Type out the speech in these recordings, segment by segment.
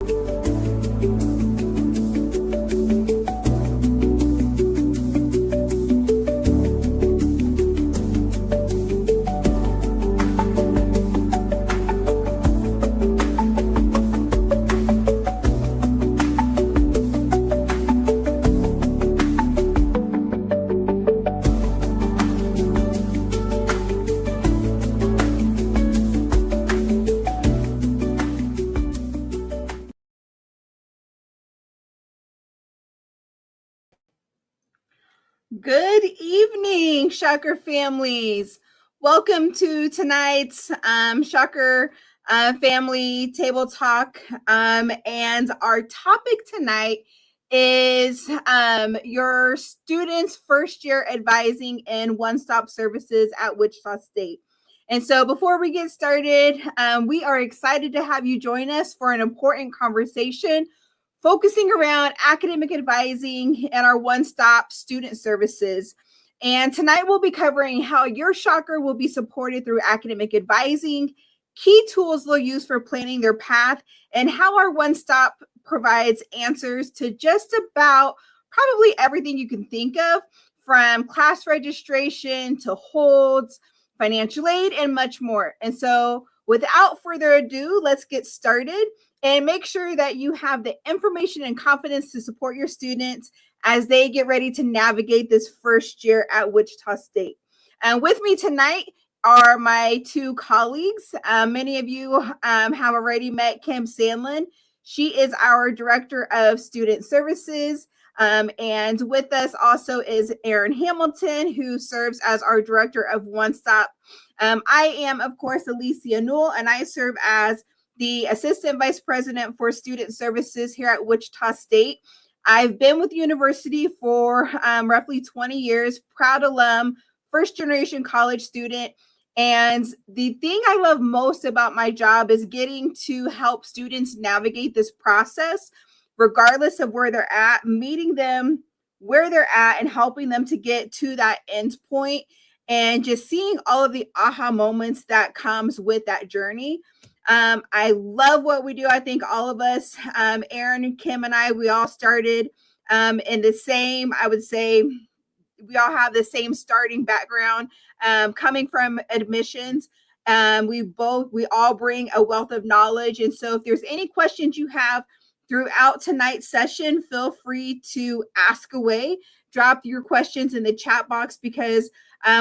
Good evening, Shocker families. Welcome to tonight's Shocker Family Table Talk. And our topic tonight is your students' first year advising in one-stop services at Wichita State. And so before we get started, we are excited to have you join us for an important conversation focusing around academic advising and our one-stop student services. And tonight we'll be covering how your Shocker will be supported through academic advising, key tools they'll use for planning their path, and how our one-stop provides answers to just about probably everything you can think of, from class registration to holds, financial aid, and much more. And so without further ado, let's get started. And make sure that you have the information and confidence to support your students as they get ready to navigate this first year at Wichita State. And with me tonight are my two colleagues. Many of you have already met Kim Sandlin. She is our Director of Student Services. And with us also is Erin Hamilton, who serves as our Director of One Stop. I am, of course, Alicia Newell, and I serve as the Assistant Vice President for Student Services here at Wichita State. I've been with the university for roughly 20 years, proud alum, first generation college student. And the thing I love most about my job is getting to help students navigate this process, regardless of where they're at, meeting them where they're at and helping them to get to that end point, and just seeing all of the aha moments that comes with that journey. I love what we do. I think all of us, Erin and Kim and I, we all started in the same, I would say, we all have the same starting background, coming from admissions. We all bring a wealth of knowledge. And so if there's any questions you have throughout tonight's session, feel free to ask away. Drop your questions in the chat box, because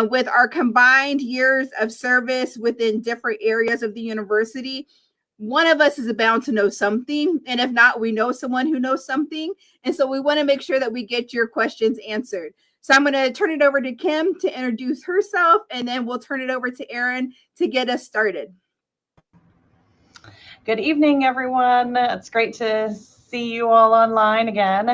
with our combined years of service within different areas of the university, one of us is bound to know something. And if not, we know someone who knows something. And so we want to make sure that we get your questions answered. So I'm going to turn it over to Kim to introduce herself, and then we'll turn it over to Erin to get us started. Good evening, everyone. It's great to see you all online again.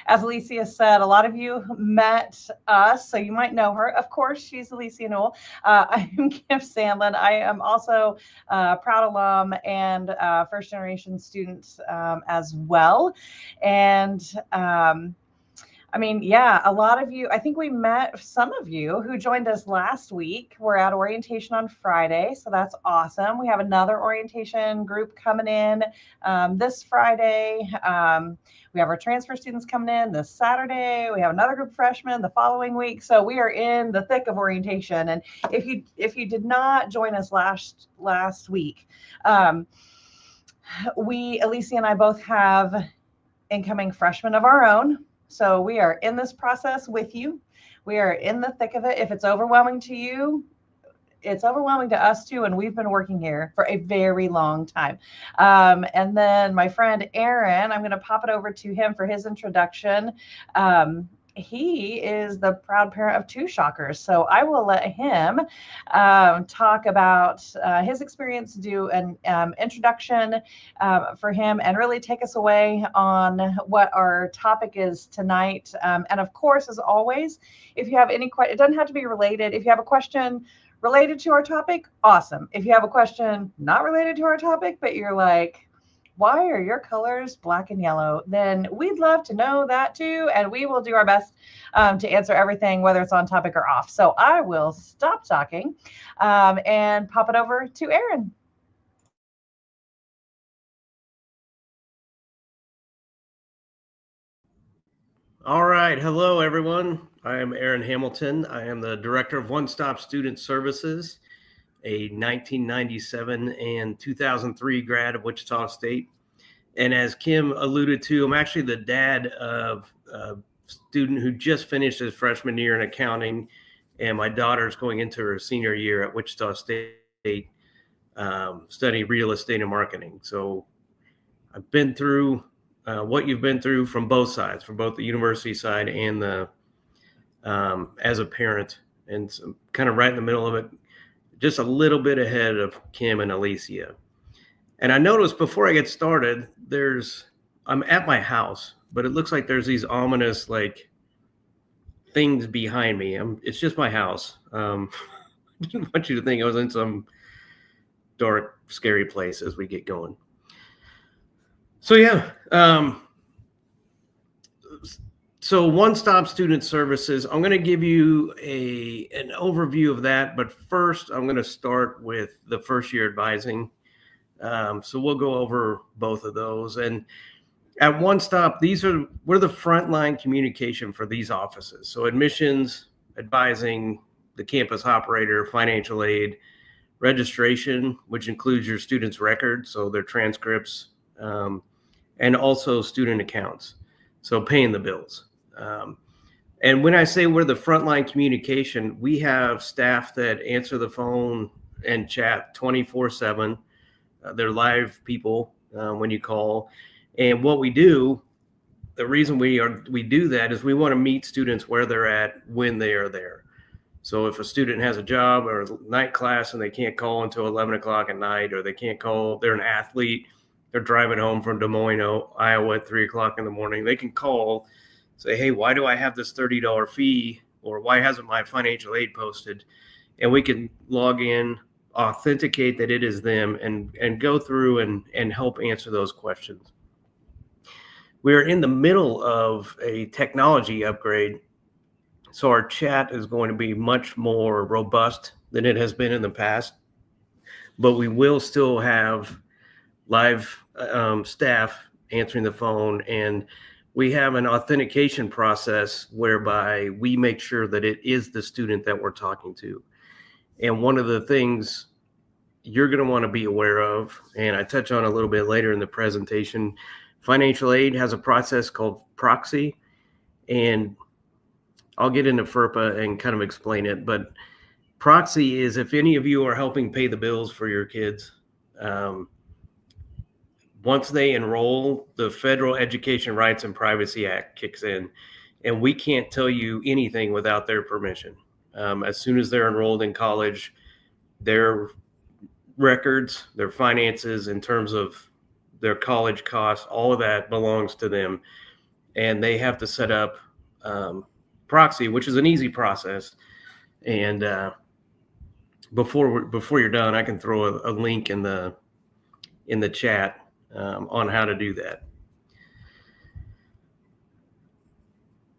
As Alicia said, a lot of you met us, so you might know her. Of course, she's Alicia Newell. I'm Kim Sandlin. I am also a proud alum and first generation student as well. And I mean, yeah, a lot of you, I think we met some of you who joined us last week. We're at orientation on Friday, so that's awesome. We have another orientation group coming in this Friday. We have our transfer students coming in this Saturday. We have another group of freshmen the following week. So we are in the thick of orientation. And if you did not join us last week, Alicia and I both have incoming freshmen of our own. So we are in this process with you. We are in the thick of it. If it's overwhelming to you, it's overwhelming to us too. And we've been working here for a very long time. And then my friend Erin, I'm going to pop it over to him for his introduction. He is the proud parent of two Shockers. So I will let him talk about his experience, do an introduction for him, and really take us away on what our topic is tonight. And of course, as always, if you have any questions, it doesn't have to be related. If you have a question related to our topic, awesome. If you have a question not related to our topic, but you're like, why are your colors black and yellow? Then we'd love to know that too. And we will do our best to answer everything, whether it's on topic or off. So I will stop talking and pop it over to Erin. All right. Hello, everyone. I am Aaron Hamilton. I am the Director of One Stop Student Services, a 1997 and 2003 grad of Wichita State. And as Kim alluded to, I'm actually the dad of a student who just finished his freshman year in accounting, and my daughter's going into her senior year at Wichita State, studying real estate and marketing. So I've been through what you've been through from both sides, from both the university side and the as a parent, and so kind of right in the middle of it, just a little bit ahead of Kim and Alicia. And I noticed before I get started, I'm at my house, but it looks like there's these ominous like things behind me. It's just my house. I didn't want you to think I was in some dark, scary place as we get going. So yeah, so One Stop Student Services, I'm going to give you an overview of that, but first I'm going to start with the first year advising. So we'll go over both of those. And at One Stop, we're the frontline communication for these offices. So admissions, advising, the campus operator, financial aid, registration, which includes your students' records, so their transcripts, and also student accounts, so paying the bills. And when I say we're the frontline communication, we have staff that answer the phone and chat 24/7. They're live people when you call. And what we do, the reason we do that is we want to meet students where they're at when they are there. So if a student has a job or a night class and they can't call until 11 o'clock at night, or they can't call, they're an athlete, they're driving home from Des Moines, Iowa at 3 o'clock in the morning, they can call, say, hey, why do I have this $30 fee? Or why hasn't my financial aid posted? And we can log in, authenticate that it is them, and go through and help answer those questions. We're in the middle of a technology upgrade, so our chat is going to be much more robust than it has been in the past, but we will still have live staff answering the phone, and we have an authentication process whereby we make sure that it is the student that we're talking to. And one of the things you're going to want to be aware of, and I touch on a little bit later in the presentation, financial aid has a process called Proxy, and I'll get into FERPA and kind of explain it, but Proxy is if any of you are helping pay the bills for your kids, once they enroll, the Federal Education Rights and Privacy Act kicks in, and we can't tell you anything without their permission. As soon as they're enrolled in college, their records, their finances in terms of their college costs, all of that belongs to them. And they have to set up Proxy, which is an easy process. And before you're done, I can throw a link in the chat on how to do that.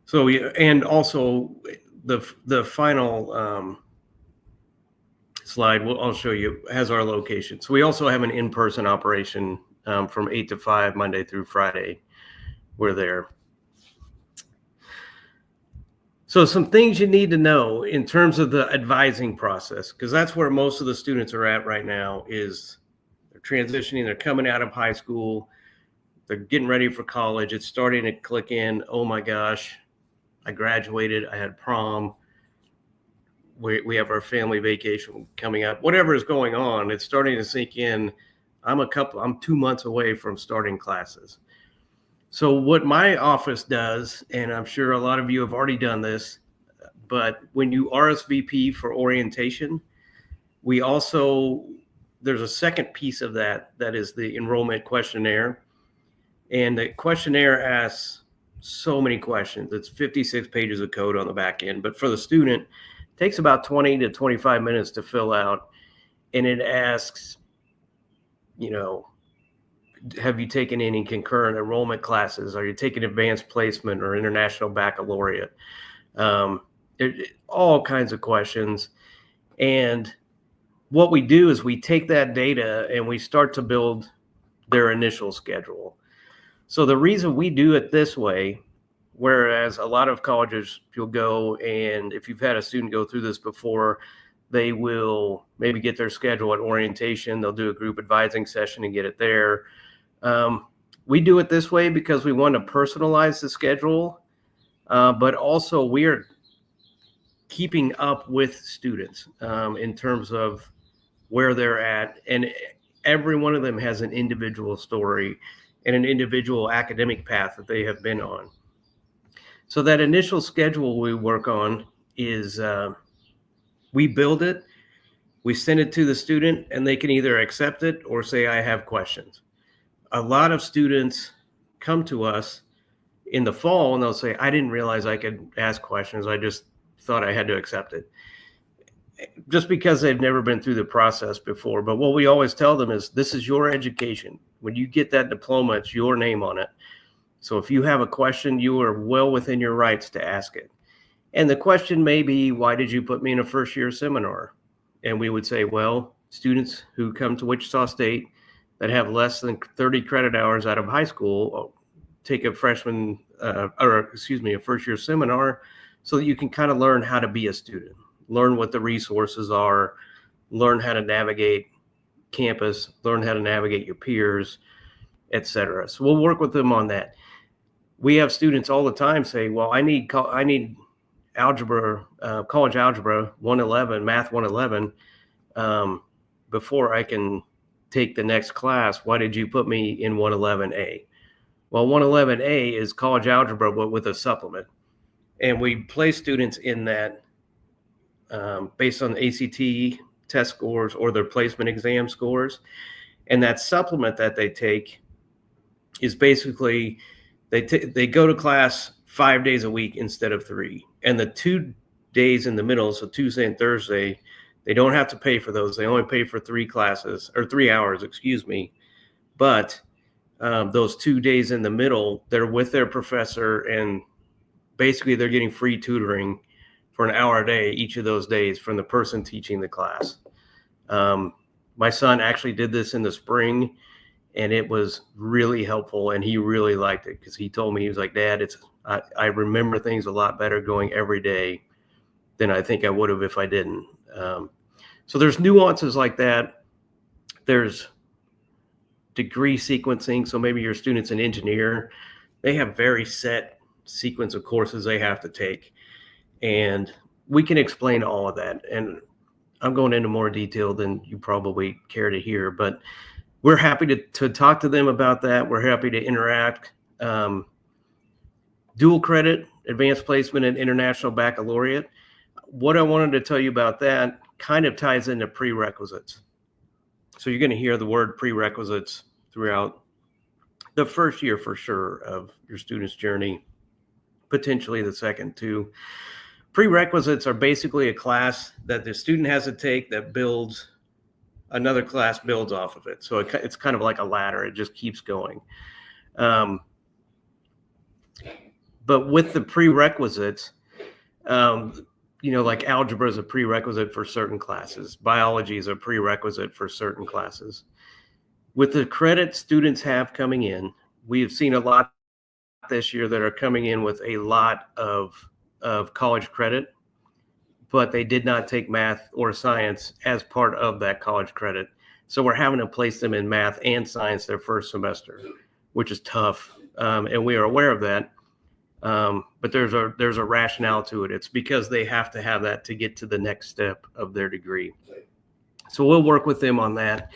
So, and also the final slide I'll show you has our location. So we also have an in-person operation from 8 to 5 Monday through Friday. We're there. So some things you need to know in terms of the advising process, because that's where most of the students are at right now, is they're transitioning, they're coming out of high school, they're getting ready for college. It's starting to click in. Oh my gosh, I graduated, I had prom, we have our family vacation coming up, whatever is going on, it's starting to sink in. I'm 2 months away from starting classes. So what my office does, and I'm sure a lot of you have already done this, but when you RSVP for orientation, there's a second piece of that is the enrollment questionnaire. And the questionnaire asks so many questions. It's 56 pages of code on the back end, but for the student, it takes about 20 to 25 minutes to fill out. And it asks, have you taken any concurrent enrollment classes? Are you taking advanced placement or international baccalaureate? All kinds of questions. And what we do is we take that data and we start to build their initial schedule. So the reason we do it this way Whereas a lot of colleges, you'll go, and if you've had a student go through this before, they will maybe get their schedule at orientation. They'll do a group advising session and get it there. We do it this way because we want to personalize the schedule, but also we are keeping up with students in terms of where they're at. And every one of them has an individual story and an individual academic path that they have been on. So that initial schedule we work on is we build it, we send it to the student, and they can either accept it or say, I have questions. A lot of students come to us in the fall and they'll say, I didn't realize I could ask questions. I just thought I had to accept it. Just because they've never been through the process before. But what we always tell them is, this is your education. When you get that diploma, it's your name on it. So if you have a question, you are well within your rights to ask it. And the question may be, why did you put me in a first year seminar? And we would say, well, students who come to Wichita State that have less than 30 credit hours out of high school take a first year seminar so that you can kind of learn how to be a student, learn what the resources are, learn how to navigate campus, learn how to navigate your peers, etc. So we'll work with them on that. We have students all the time say, well, I need algebra, college algebra 111, math 111, before I can take the next class. Why did you put me in 111A? Well, 111A is college algebra, but with a supplement. And we place students in that based on the ACT test scores or their placement exam scores. And that supplement that they take is basically, they go to class 5 days a week instead of 3. And the 2 days in the middle, so Tuesday and Thursday, they don't have to pay for those. They only pay for 3 hours, But those 2 days in the middle, they're with their professor, and basically they're getting free tutoring for an hour a day each of those days from the person teaching the class. My son actually did this in the spring, and it was really helpful, and he really liked it because he told me, he was like, Dad, I remember things a lot better going every day than I think I would have if I didn't. So there's nuances like that. There's degree sequencing. So maybe your student's an engineer. They have very set sequence of courses they have to take. And we can explain all of that. And I'm going into more detail than you probably care to hear, but we're happy to talk to them about that. We're happy to interact. Dual credit, advanced placement, and international baccalaureate. What I wanted to tell you about that kind of ties into prerequisites. So you're going to hear the word prerequisites throughout the first year for sure of your student's journey, potentially the second too. Prerequisites are basically a class that the student has to take that builds, another class builds off of it. So it's kind of like a ladder. It just keeps going. But with the prerequisites, like algebra is a prerequisite for certain classes. Biology is a prerequisite for certain classes. With the credit students have coming in, we have seen a lot this year that are coming in with a lot of college credit, but they did not take math or science as part of that college credit. So we're having to place them in math and science their first semester, which is tough. And we are aware of that. But there's a rationale to it. It's because they have to have that to get to the next step of their degree. So we'll work with them on that.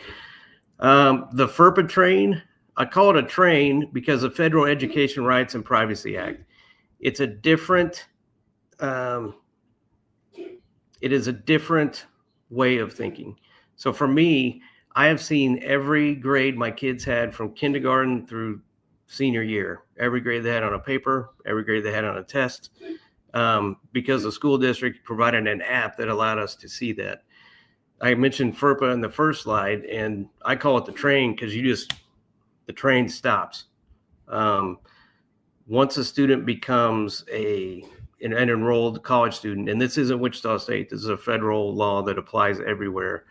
The FERPA train, I call it a train because the Federal Education Rights and Privacy Act. It's a different, it is a different way of thinking. So for me, I have seen every grade my kids had from kindergarten through senior year, every grade they had on a paper, every grade they had on a test, because the school district provided an app that allowed us to see that. I mentioned FERPA in the first slide, and I call it the train because the train stops. Once a student becomes an enrolled college student, and this isn't Wichita State, this is a federal law that applies everywhere.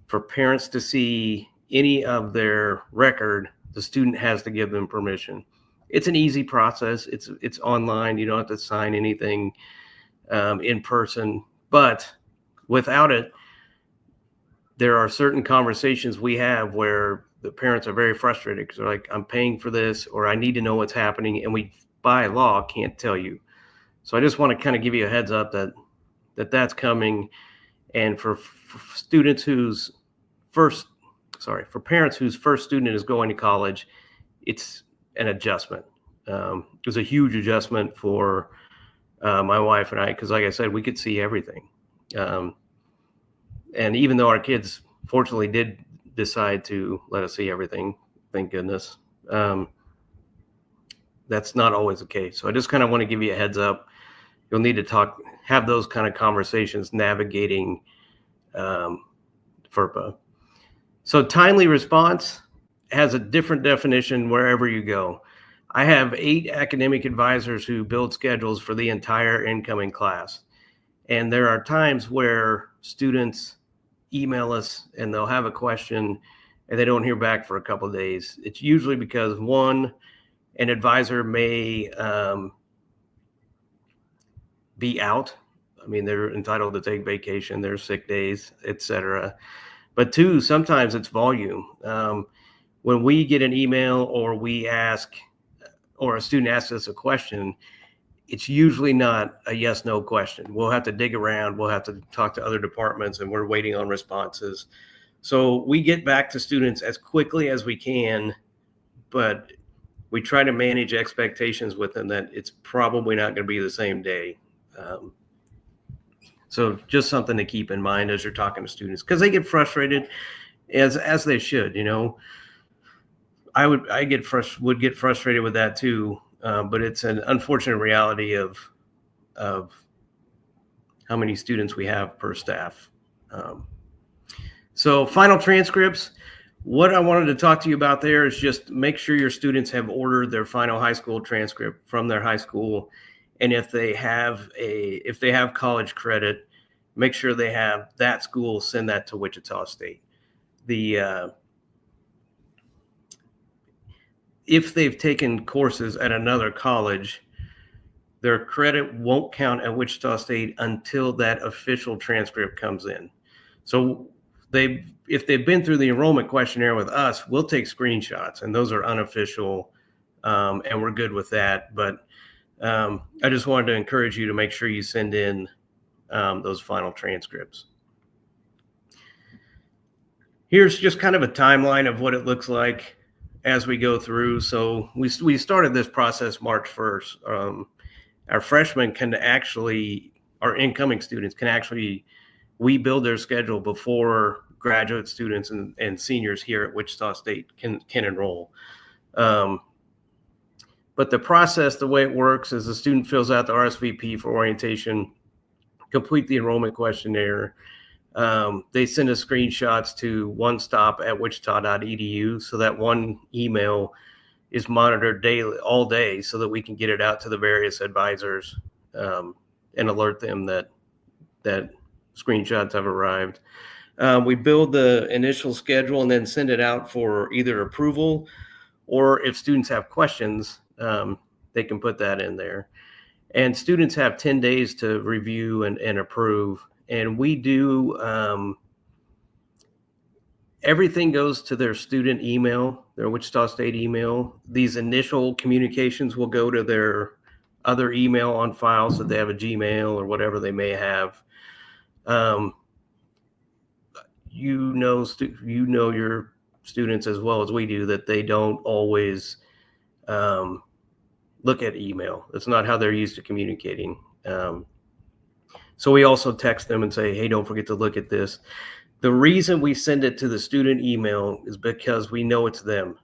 For parents to see any of their record, the student has to give them permission. it's an easy process. It's online. You don't have to sign anything in person. But without it, there are certain conversations we have where the parents are very frustrated because they're like, I'm paying for this, or I need to know what's happening. And we, by law, can't tell you. So I just want to kind of give you a heads up that's coming. And for students for parents whose first student is going to college, it's an adjustment. It was a huge adjustment for my wife and I, because like I said, we could see everything. And even though our kids fortunately did decide to let us see everything, thank goodness, that's not always the case. So I just kind of want to give you a heads up. You'll need to have those kind of conversations navigating FERPA. So timely response has a different definition wherever you go. I have 8 academic advisors who build schedules for the entire incoming class. And there are times where students email us and they'll have a question and they don't hear back for a couple of days. It's usually because, one, an advisor may be out. I mean, they're entitled to take vacation, their sick days, etc. But 2, sometimes it's volume. When we get an email or a student asks us a question, it's usually not a yes/no question. We'll have to dig around. We'll have to talk to other departments, and we're waiting on responses. So we get back to students as quickly as we can, but we try to manage expectations with them that it's probably not going to be the same day. So just something to keep in mind as you're talking to students, because they get frustrated, as they should. You know, I would get frustrated with that too. But it's an unfortunate reality of how many students we have per staff. So final transcripts, what I wanted to talk to you about there is just make sure your students have ordered their final high school transcript from their high school. And if they have college credit, make sure they have that school send that to Wichita State. If they've taken courses at another college, their credit won't count at Wichita State until that official transcript comes in. So if they've been through the enrollment questionnaire with us, we'll take screenshots, and those are unofficial, and we're good with that. But I just wanted to encourage you to make sure you send in those final transcripts. Here's just kind of a timeline of what it looks like as we go through. So we started this process March 1st. Our freshmen our incoming students we build their schedule before graduate students and seniors here at Wichita State can enroll. But the process, the way it works is the student fills out the RSVP for orientation, complete the enrollment questionnaire. They send us screenshots to onestop@wichita.edu. So that one email is monitored daily, all day, so that we can get it out to the various advisors and alert them that screenshots have arrived. We build the initial schedule and then send it out for either approval, or if students have questions, they can put that in there. And students have 10 days to review and approve. And we do, everything goes to their student email, their Wichita State email. These initial communications will go to their other email on file, so they have a Gmail or whatever they may have. You know your students as well as we do that they don't always look at email. That's not how they're used to communicating. So we also text them and say, hey, don't forget to look at this. The reason we send it to the student email is because we know it's them.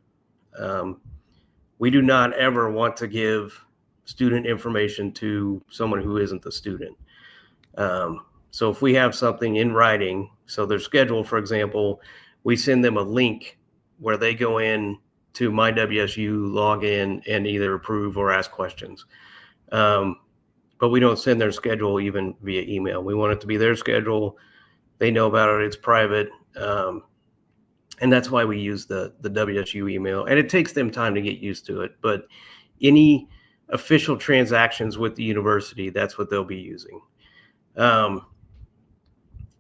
We do not ever want to give student information to someone who isn't the student. So if we have something in writing, so their schedule, for example, we send them a link where they go in to MyWSU, log in, and either approve or ask questions. But we don't send their schedule even via email. We want it to be their schedule. They know about it. It's private. And that's why we use the WSU email. And it takes them time to get used to it. But any official transactions with the university, that's what they'll be using.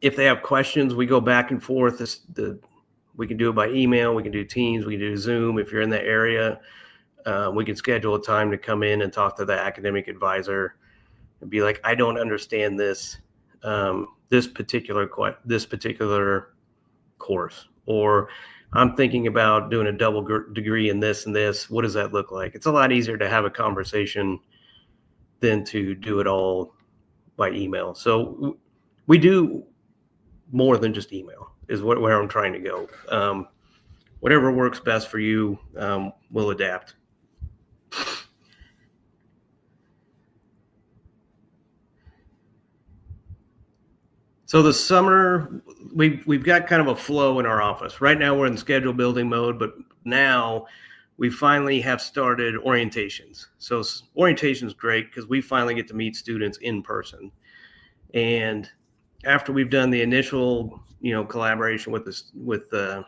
If they have questions, we go back and forth. We can do it by email. We can do Teams. We can do Zoom. If you're in the area, we can schedule a time to come in and talk to the academic advisor and be like, I don't understand this, this particular course, or I'm thinking about doing a double degree in this and this. What does that look like? It's a lot easier to have a conversation than to do it all by email. So we do more than just email is where I'm trying to go. Whatever works best for you, we'll adapt. So the summer, we've got kind of a flow in our office. Right now we're in schedule building mode, but now we finally have started orientations. So orientation is great because we finally get to meet students in person. And after we've done the initial, collaboration with the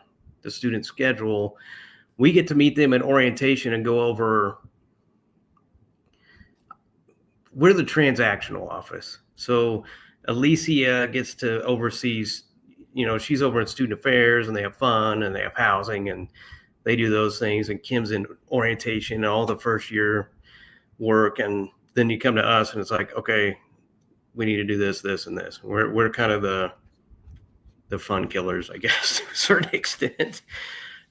student schedule, we get to meet them at orientation and go over. We're the transactional office. So Alicia gets to oversee, she's over in student affairs, and they have fun and they have housing and they do those things. And Kim's in orientation and all the first year work. And then you come to us and it's like, okay, we need to do this, this, and this. We're kind of the fun killers, I guess, to a certain extent.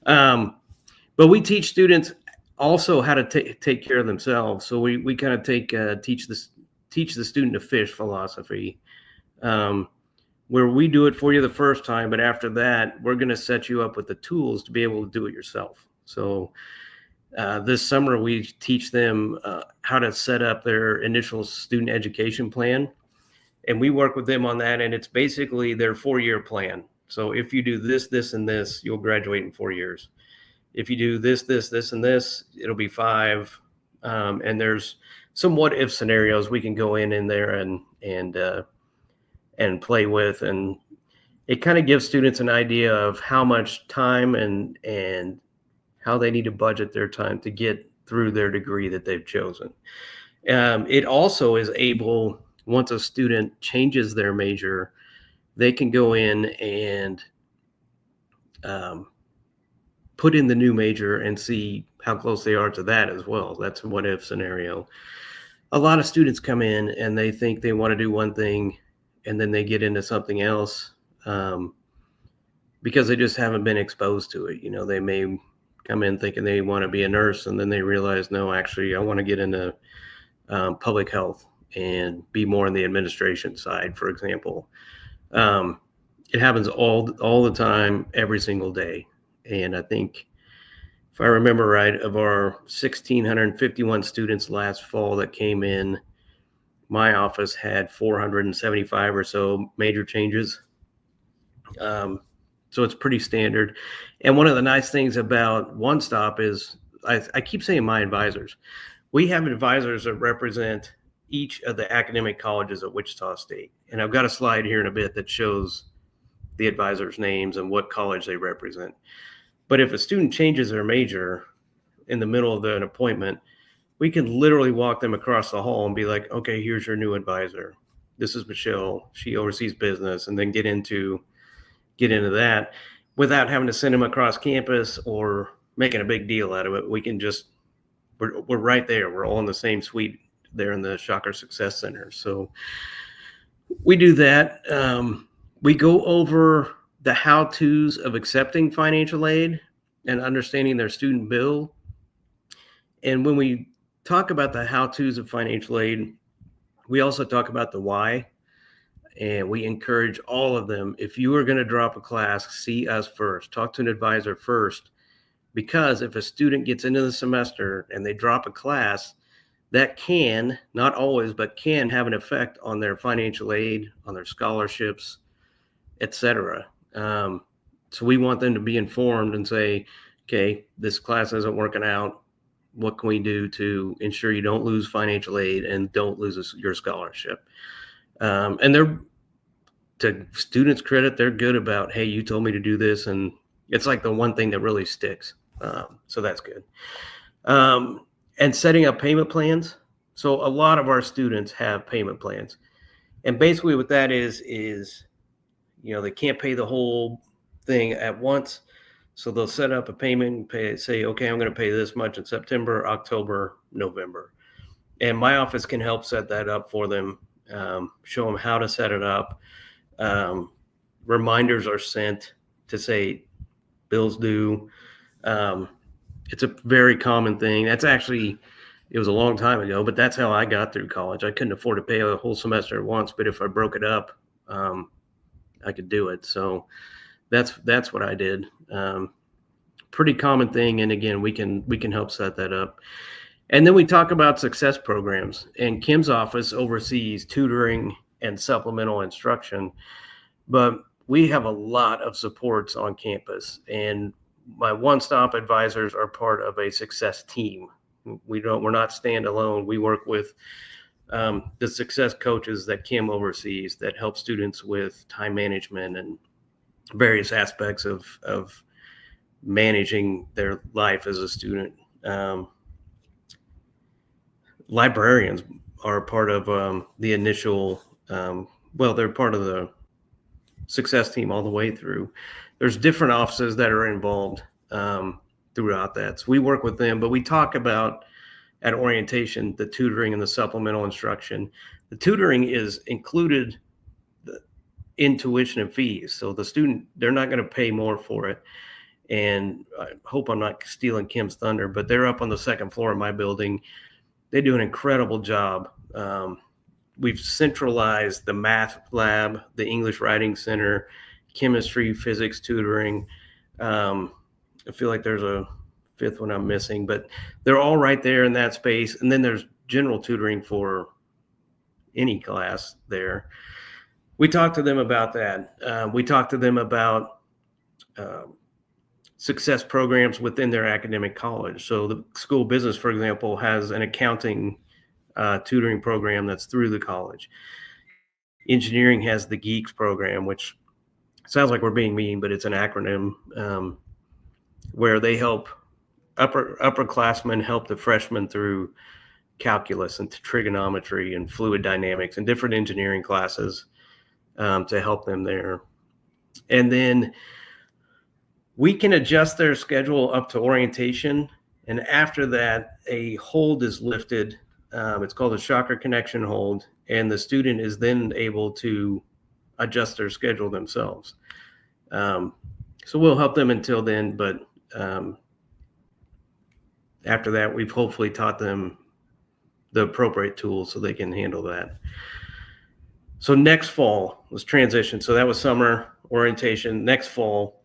But we teach students also how to take care of themselves. So we kind of teach the student to fish philosophy, where we do it for you the first time, but after that, we're going to set you up with the tools to be able to do it yourself. So this summer, we teach them how to set up their initial student education plan. And we work with them on that. And it's basically their 4-year plan. So if you do this, this, and this, you'll graduate in 4 years. If you do this, this, this, and this, it'll be 5. And there's some what if scenarios we can go in there and play with. And it kind of gives students an idea of how much time and how they need to budget their time to get through their degree that they've chosen. It also is able, once a student changes their major, they can go in and put in the new major and see how close they are to that as well. That's a what if scenario. A lot of students come in and they think they want to do one thing and then they get into something else because they just haven't been exposed to it. They may come in thinking they want to be a nurse and then they realize, no, actually, I want to get into public health and be more on the administration side, for example. It happens all the time, every single day. And I think, if I remember right, of our 1,651 students last fall that came in, my office had 475 or so major changes. So it's pretty standard. And one of the nice things about One Stop is, I keep saying my advisors. We have advisors that represent each of the academic colleges at Wichita State. And I've got a slide here in a bit that shows the advisors' names and what college they represent. But if a student changes their major in the middle of an appointment, we can literally walk them across the hall and be like, okay, here's your new advisor. This is Michelle. She oversees business, and then get into that without having to send them across campus or making a big deal out of it. We can just, we're right there. We're all in the same suite there in the Shocker Success Center. So we do that. We go over the how-tos of accepting financial aid and understanding their student bill. And when we talk about the how-tos of financial aid, we also talk about the why. And we encourage all of them, if you are going to drop a class, see us first. Talk to an advisor first. Because if a student gets into the semester and they drop a class, that can, not always, but can have an effect on their financial aid, on their scholarships, etc. So we want them to be informed and say, okay, this class isn't working out. What can we do to ensure you don't lose financial aid and don't lose your scholarship? And they're, to students' credit, they're good about, hey, you told me to do this. And it's like the one thing that really sticks. So that's good. and setting up payment plans. So a lot of our students have payment plans. And basically what that is, they can't pay the whole thing at once. So they'll set up a payment and say, okay, I'm going to pay this much in September, October, November. And my office can help set that up for them, show them how to set it up. Reminders are sent to say bills due. It's a very common thing. It was a long time ago, but that's how I got through college. I couldn't afford to pay a whole semester at once, but if I broke it up, I could do it. So that's what I did. Pretty common thing. And again, we can help set that up. And then we talk about success programs, and Kim's office oversees tutoring and supplemental instruction, but we have a lot of supports on campus, and my one-stop advisors are part of a success team. We're not standalone. We work with the success coaches that Kim oversees that help students with time management and various aspects of managing their life as a student. Librarians are part of the initial, they're part of the success team all the way through. There's different offices that are involved throughout that. So we work with them, but we talk about at orientation, the tutoring and the supplemental instruction. The tutoring is included in tuition and fees. So the student, they're not going to pay more for it. And I hope I'm not stealing Kim's thunder, but they're up on the second floor of my building. They do an incredible job. We've centralized the math lab, the English writing center, chemistry, physics tutoring. I feel like there's a fifth one I'm missing, but they're all right there in that space. And then there's general tutoring for any class there. We talked to them about that. We talked to them about success programs within their academic college. So the school of business, for example, has an accounting tutoring program that's through the college. Engineering has the GEEKS program, which sounds like we're being mean, but it's an acronym where they help upperclassmen help the freshmen through calculus and trigonometry and fluid dynamics and different engineering classes to help them there. And then we can adjust their schedule up to orientation. And after that, a hold is lifted. It's called a Shocker Connection hold. And the student is then able to adjust their schedule themselves. So we'll help them until then. But after that, we've hopefully taught them the appropriate tools so they can handle that. So next fall was transition. So that was summer orientation. Next fall,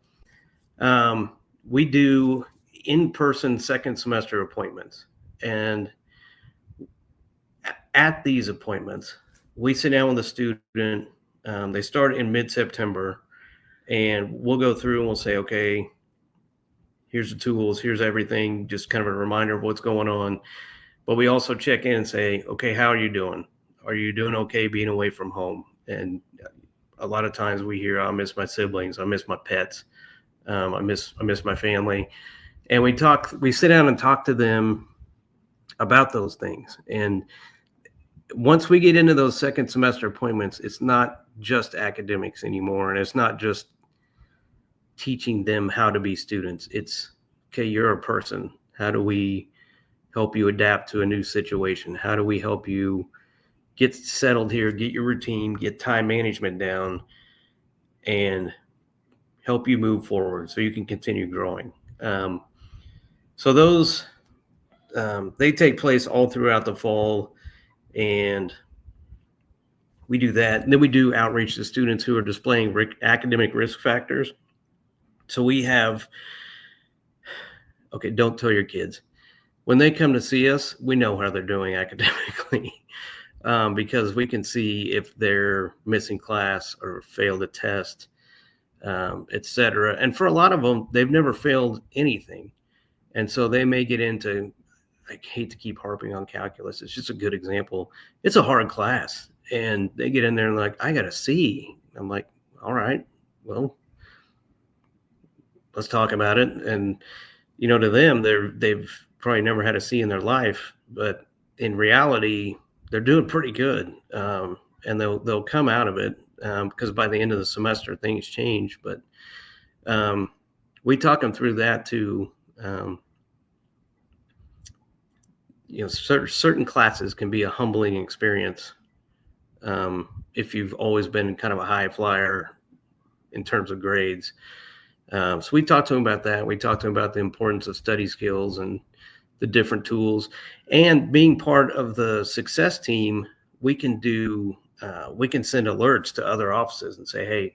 we do in-person second semester appointments. And at these appointments, we sit down with the student. They start in mid-September, and we'll go through and we'll say, okay, here's the tools, here's everything, just kind of a reminder of what's going on. But we also check in and say, okay, how are you doing? Are you doing okay being away from home? And a lot of times we hear, I miss my siblings, I miss my pets. I miss my family. And we sit down and talk to them about those things. And once we get into those second semester appointments, it's not just academics anymore. And it's not just teaching them how to be students. It's, okay, you're a person. How do we help you adapt to a new situation? How do we help you get settled here, get your routine, get time management down, and help you move forward so you can continue growing. So those, they take place all throughout the fall, and we do that. And then we do outreach to students who are displaying academic risk factors. So we have, okay, don't tell your kids. When they come to see us, we know how they're doing academically because we can see if they're missing class or failed a test. Et cetera. And for a lot of them, they've never failed anything. And so they may get into, I hate to keep harping on calculus. It's just a good example. It's a hard class. And they get in there and like, I got a C. I'm like, all right, well, let's talk about it. And, to them, they've probably never had a C in their life, but in reality, they're doing pretty good. And they'll come out of it because by the end of the semester, things change. But we talk them through that too. Certain classes can be a humbling experience if you've always been kind of a high flyer in terms of grades. So we talked to them about that. We talked to them about the importance of study skills and the different tools. And being part of the success team, we can send alerts to other offices and say, hey,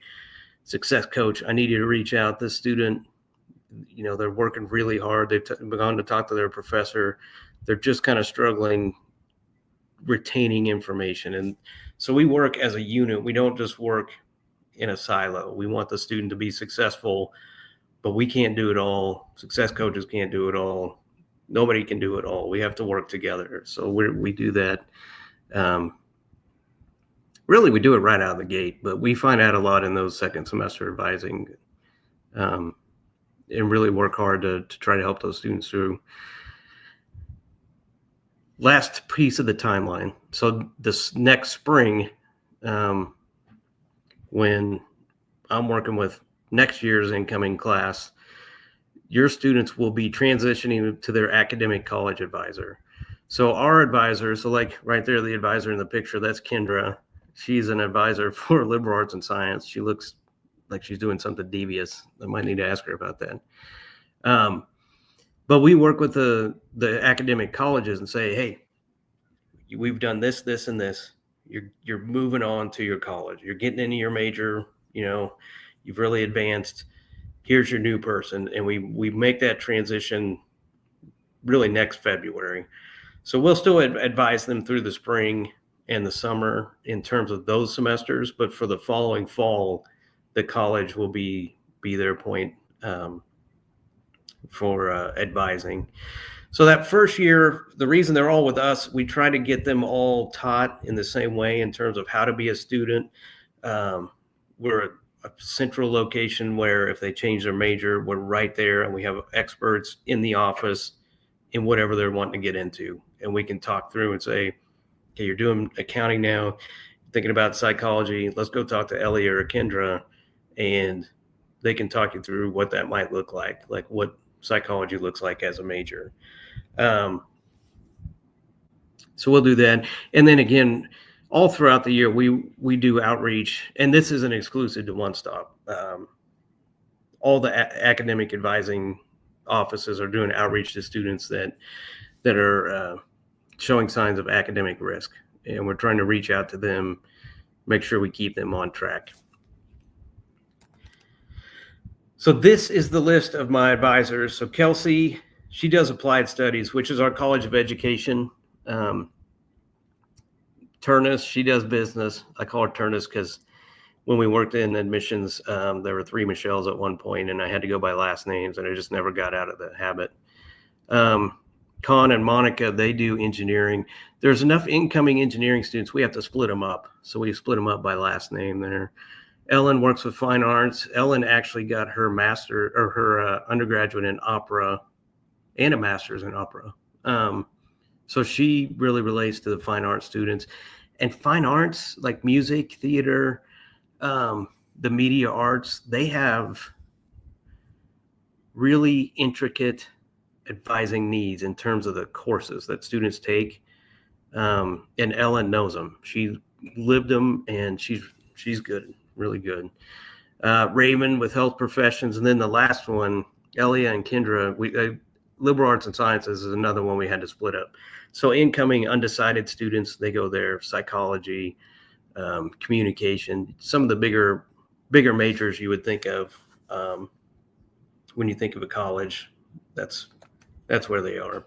success coach, I need you to reach out. This student, they're working really hard. They've begun to talk to their professor. They're just kind of struggling retaining information. And so we work as a unit. We don't just work in a silo. We want the student to be successful, but we can't do it all. Success coaches can't do it all. Nobody can do it all. We have to work together. So we do that. Really, we do it right out of the gate, but we find out a lot in those second semester advising and really work hard to try to help those students through. Last piece of the timeline. So this next spring, when I'm working with next year's incoming class, your students will be transitioning to their academic college advisor. So our advisor, so like right there, the advisor in the picture, that's Kendra. She's an advisor for liberal arts and science. She looks like she's doing something devious. I might need to ask her about that. But we work with the academic colleges and say, hey, we've done this, this, and this. You're moving on to your college. You're getting into your major. You've really advanced. Here's your new person. And we make that transition really next February. So we'll still advise them through the spring and the summer in terms of those semesters. But for the following fall, the college will be their point for advising. So that first year, the reason they're all with us, we try to get them all taught in the same way in terms of how to be a student. We're a central location where if they change their major, we're right there and we have experts in the office in whatever they're wanting to get into. And we can talk through and say, okay, you're doing accounting now, thinking about psychology, let's go talk to Ellie or Kendra, and they can talk you through what that might look like what psychology looks like as a major. So we'll do that. And then again, all throughout the year, we do outreach, and this isn't exclusive to One Stop. All the academic advising offices are doing outreach to students that are showing signs of academic risk. And we're trying to reach out to them, make sure we keep them on track. So this is the list of my advisors. So Kelsey, she does applied studies, which is our College of Education. Turnus, she does business. I call her Turnus because when we worked in admissions, there were 3 Michelles at one point, and I had to go by last names, and I just never got out of the habit. Con and Monica, they do engineering. There's enough incoming engineering students, we have to split them up. So we split them up by last name there. Ellen works with fine arts. Ellen actually got her master or her undergraduate in opera and a master's in opera. So she really relates to the fine arts students. And fine arts, like music, theater, the media arts, they have really intricate advising needs in terms of the courses that students take. And Ellen knows them. She lived them, and she's good, really good. Raymond with health professions. And then the last one, Elia and Kendra, liberal arts and sciences is another one we had to split up. So incoming undecided students, they go there, psychology, communication, some of the bigger majors you would think of when you think of a college. That's where they are.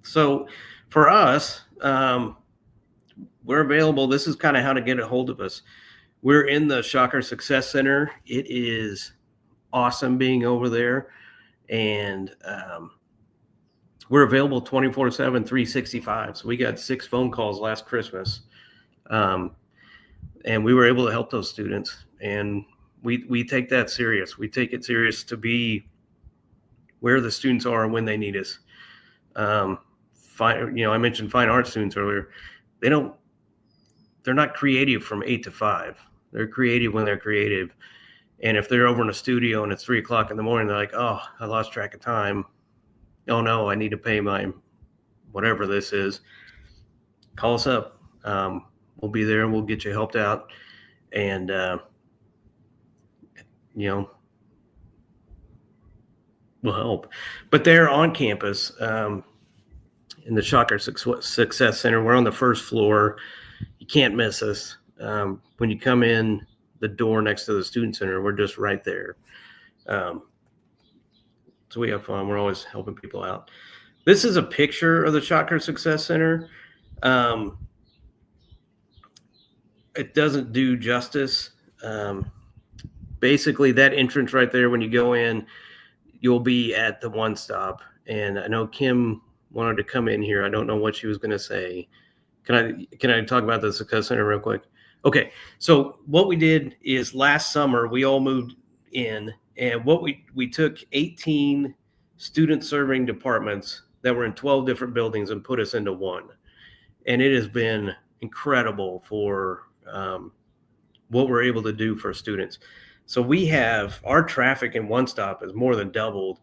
So for us, we're available. This is kind of how to get a hold of us. We're in the Shocker Success Center. It is awesome being over there. And we're available 24/7, 365. So we got 6 phone calls last Christmas. And we were able to help those students. And we take that serious. We take it serious to be where the students are and when they need us. I mentioned fine art students earlier. They're not creative from 8 to 5. They're creative when they're creative. And if they're over in a studio and it's 3:00 in the morning, they're like, oh, I lost track of time. Oh no, I need to pay my whatever this is. Call us up. We'll be there and we'll get you helped out. And, we'll help. But they're on campus in the Shocker Success Center. We're on the first floor. You can't miss us. When you come in the door next to the Student Center, we're just right there. So we have fun. We're always helping people out. This is a picture of the Shocker Success Center. It doesn't do justice. Basically, that entrance right there, when you go in, you'll be at the One Stop. And I know Kim wanted to come in here. I don't know what she was going to say. Can I talk about the Success Center real quick? Okay. So what we did is last summer, we all moved in, and what we took 18 student serving departments that were in 12 different buildings and put us into one. And it has been incredible for what we're able to do for students. So we have our traffic in One Stop is more than doubled,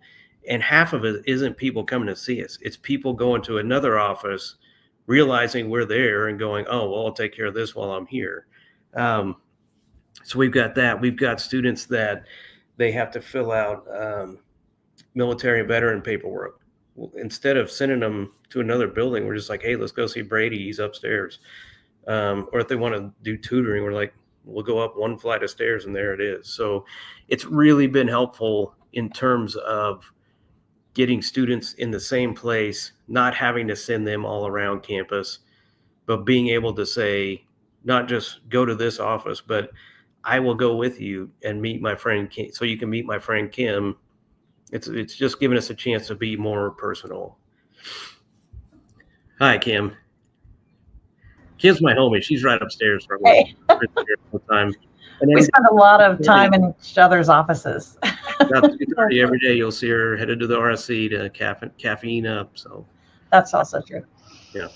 and half of it isn't people coming to see us. It's people going to another office, realizing we're there and going, oh, well, I'll take care of this while I'm here. So we've got that. We've got students that they have to fill out military and veteran paperwork. Instead of sending them to another building, we're just like, hey, let's go see Brady. He's upstairs. Or if they want to do tutoring, we're like, we'll go up one flight of stairs and there it is. So it's really been helpful in terms of getting students in the same place, not having to send them all around campus, but being able to say, not just go to this office, but I will go with you and meet my friend Kim, so you can meet my friend Kim. It's just giving us a chance to be more personal. Hi, Kim. Kim's my homie. She's right upstairs from me all the time. And We spend a lot of time in each other's offices. about 2:30 every day, you'll see her headed to the RSC to caffeine up. So That's also true. Yeah.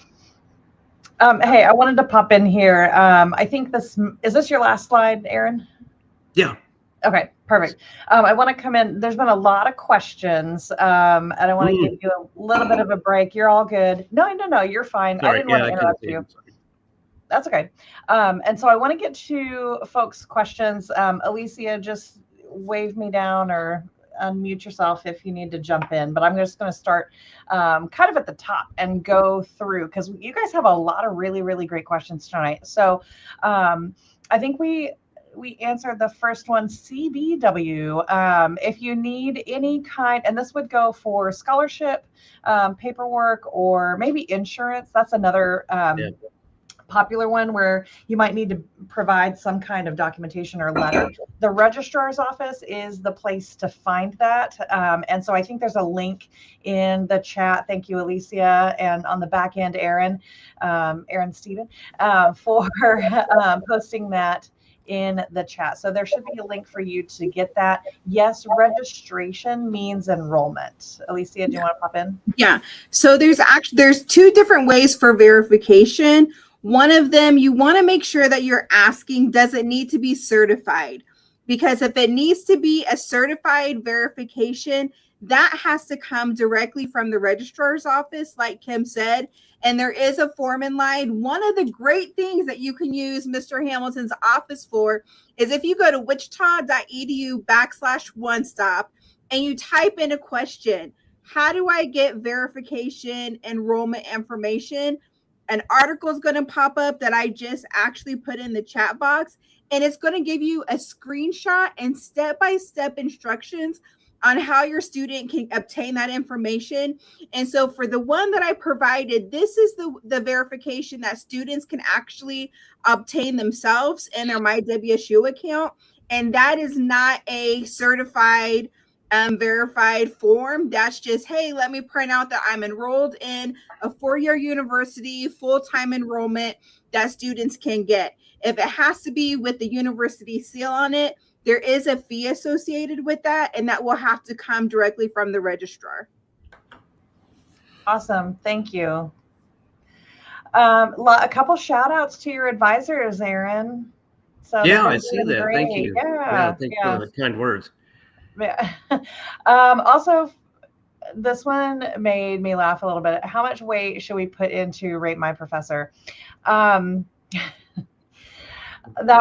Hey, I wanted to pop in here. I think is this your last slide, Aaron? Yeah. Okay, perfect. I want to come in. There's been a lot of questions, and I want to give you a little bit of a break. You're all good. No, you're fine. Sorry. I didn't want to interrupt you. That's okay. And so I want to get to folks' questions. Alicia, just wave me down or unmute yourself if you need to jump in. But I'm just going to start kind of at the top and go through, because you guys have a lot of really, really great questions tonight. So I think we answered the first one, CBW. If you need any kind, and this would go for scholarship, paperwork, or maybe insurance. That's another popular one where you might need to provide some kind of documentation or letter. The registrar's office is the place to find that. And so I think there's a link in the chat. Thank you, Alicia. And on the back end, Aaron Steven, for posting that in the chat. So there should be a link for you to get that. Yes, registration means enrollment. Alicia, do you want to pop in? Yeah. So there's two different ways for verification. One of them, you want to make sure that you're asking, does it need to be certified? Because if it needs to be a certified verification, that has to come directly from the registrar's office, like Kim said. And there is a form in line. One of the great things that you can use Mr. Hamilton's office for is if you go to wichita.edu/onestop and you type in a question, how do I get verification enrollment information? An article is going to pop up that I just actually put in the chat box, and it's going to give you a screenshot and step-by-step instructions on how your student can obtain that information. And so for the one that I provided, this is the verification that students can actually obtain themselves in their MyWSU account. And that is not a certified verified form. That's just, hey, let me print out that I'm enrolled in a four-year university, full-time enrollment that students can get. If it has to be with the university seal on it, There is a fee associated with that, and that will have to come directly from the registrar. Awesome. Thank you. A couple shout outs to your advisors, Aaron. So Yeah, they've I been see doing that. Thank great. you. Yeah. Thanks Yeah. for the kind words. Yeah. Also, this one made me laugh a little bit. How much weight should we put into Rate My Professor? That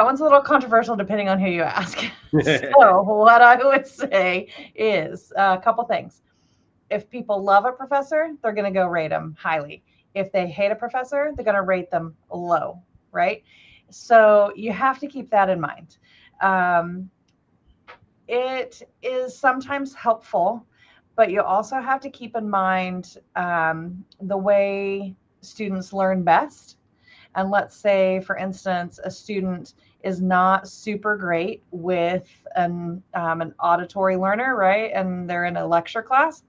one's a little controversial depending on who you ask. So what I would say is a couple things. If people love a professor, they're going to go rate them highly. If they hate a professor, they're going to rate them low, right? So you have to keep that in mind. It is sometimes helpful, but you also have to keep in mind the way students learn best. And let's say, for instance, a student is not super great with an auditory learner, right? And they're in a lecture class.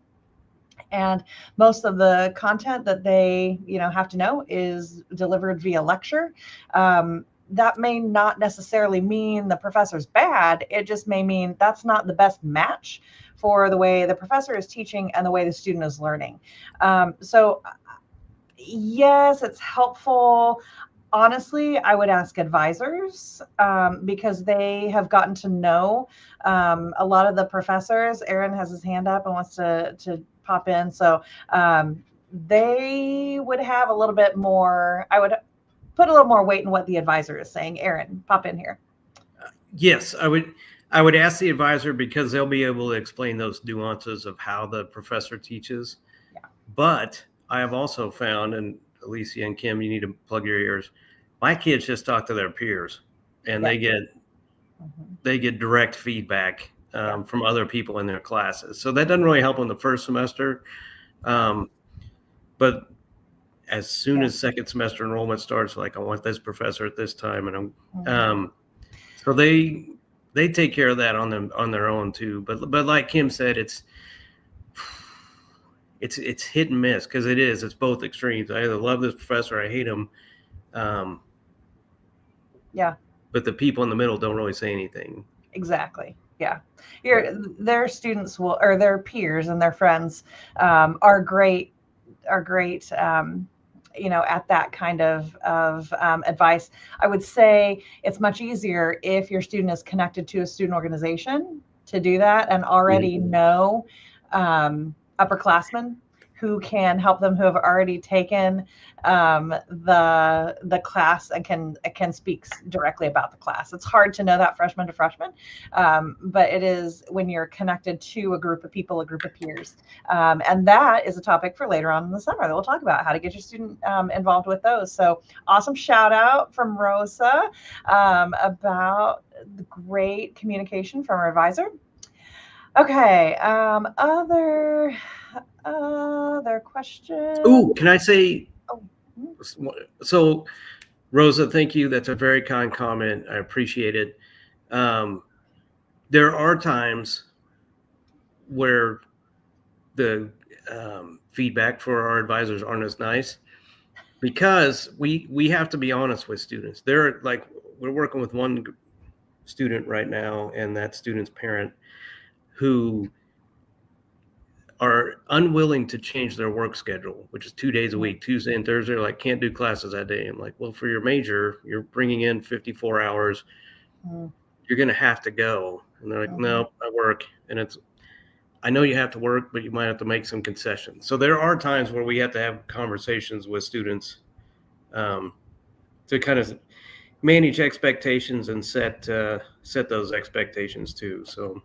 And most of the content that they, have to know is delivered via lecture. That may not necessarily mean the professor's bad. It just may mean that's not the best match for the way the professor is teaching and the way the student is learning. So yes, it's helpful. Honestly, I would ask advisors because they have gotten to know a lot of the professors. Aaron has his hand up and wants to pop in. So they would have a little bit more, I would put a little more weight in what the advisor is saying. Aaron, pop in here. Yes, I would ask the advisor because they'll be able to explain those nuances of how the professor teaches. Yeah. But I have also found, and Alicia and Kim, you need to plug your ears. My kids just talk to their peers, and they get direct feedback from other people in their classes. So that doesn't really help in the first semester. But as soon as second semester enrollment starts, like I want this professor at this time, and so they take care of that on their own too. But like Kim said, it's hit and miss because it's both extremes. I either love this professor, I hate him. But the people in the middle don't really say anything. Exactly. Yeah. Their students or their peers and their friends are great at that kind of advice. I would say it's much easier if your student is connected to a student organization to do that and already know upperclassmen who can help them, who have already taken the class and can speak directly about the class. It's hard to know that freshman to freshman, but it is when you're connected to a group of people, a group of peers. And that is a topic for later on in the summer that we'll talk about, how to get your student involved with those. So awesome shout out from Rosa about the great communication from our advisor. Okay, other questions? Ooh, can I say? So, Rosa, thank you. That's a very kind comment. I appreciate it. There are times where the feedback for our advisors aren't as nice because we have to be honest with students. We're working with one student right now, and that student's parent who are unwilling to change their work schedule, which is 2 days a week, Tuesday and Thursday. Like, can't do classes that day. I'm like, well, for your major, you're bringing in 54 hours. You're going to have to go. And they're like, no, I work. And I know you have to work, but you might have to make some concessions. So there are times where we have to have conversations with students to kind of manage expectations and set those expectations too. So.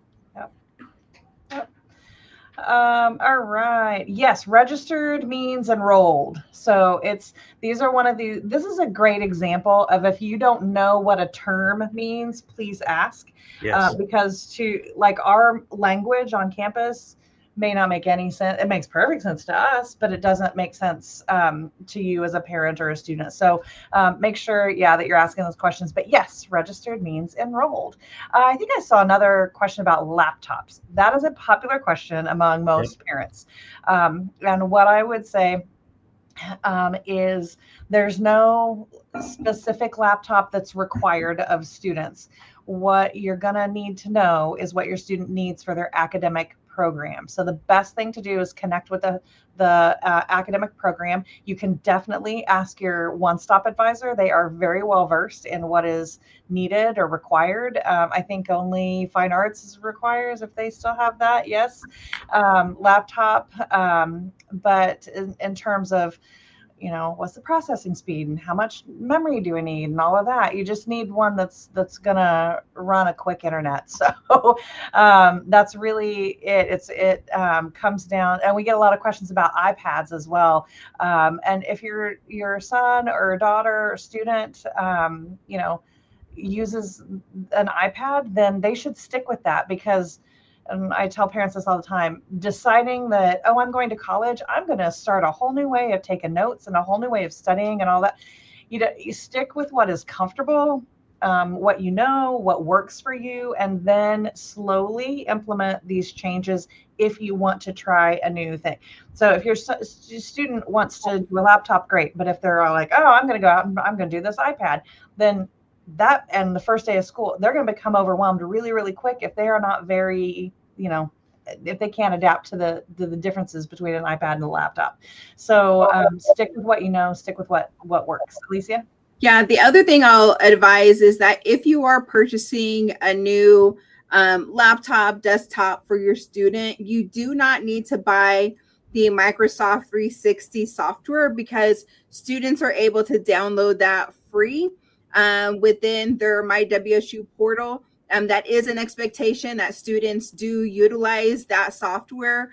All right. Yes, registered means enrolled. So these are this is a great example of if you don't know what a term means, please ask. Yes. Because our language on campus may not make any sense. It makes perfect sense to us, but it doesn't make sense to you as a parent or a student. So make sure, that you're asking those questions. But yes, registered means enrolled. I think I saw another question about laptops. That is a popular question among most parents. And what I would say, is there's no specific laptop that's required of students. What you're going to need to know is what your student needs for their academic program. So the best thing to do is connect with the academic program. You can definitely ask your one-stop advisor. They are very well versed in what is needed or required. I think only fine arts requires, if they still have that, yes, laptop. But in terms of, what's the processing speed and how much memory do we need and all of that, you just need one that's gonna run a quick internet. So that's really it. It comes down, and we get a lot of questions about iPads as well. And if your son or daughter or student uses an iPad, then they should stick with that, because, and I tell parents this all the time, deciding that, oh, I'm going to college, I'm going to start a whole new way of taking notes and a whole new way of studying and all that. You stick with what is comfortable, what what works for you, and then slowly implement these changes if you want to try a new thing. So if your student wants to do a laptop, great. But if they're all like, oh, I'm going to go out and I'm going to do this iPad, then that, and the first day of school, they're going to become overwhelmed really, really quick if they are not very, if they can't adapt to the differences between an iPad and a laptop. So stick with what stick with what works. Alicia? Yeah, the other thing I'll advise is that if you are purchasing a new laptop, desktop for your student, you do not need to buy the Microsoft 360 software, because students are able to download that free within their MyWSU portal. That is an expectation that students do utilize that software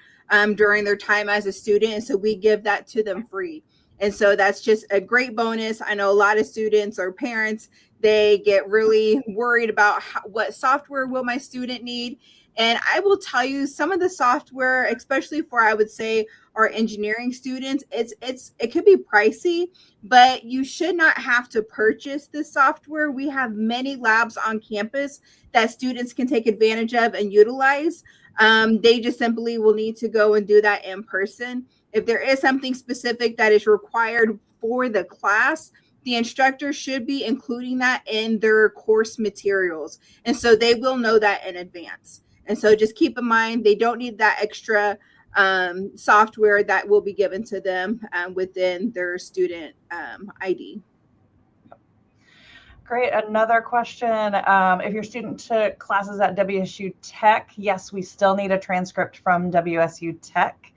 during their time as a student. And so we give that to them free. And so that's just a great bonus. I know a lot of students or parents, they get really worried about what software will my student need. And I will tell you, some of the software, especially for, I would say, our engineering students, it could be pricey, but you should not have to purchase this software. We have many labs on campus that students can take advantage of and utilize. They just simply will need to go and do that in person. If there is something specific that is required for the class, the instructor should be including that in their course materials. And so they will know that in advance. And so just keep in mind, they don't need that extra software that will be given to them within their student ID. Great. Another question. If your student took classes at WSU Tech, yes, we still need a transcript from WSU Tech.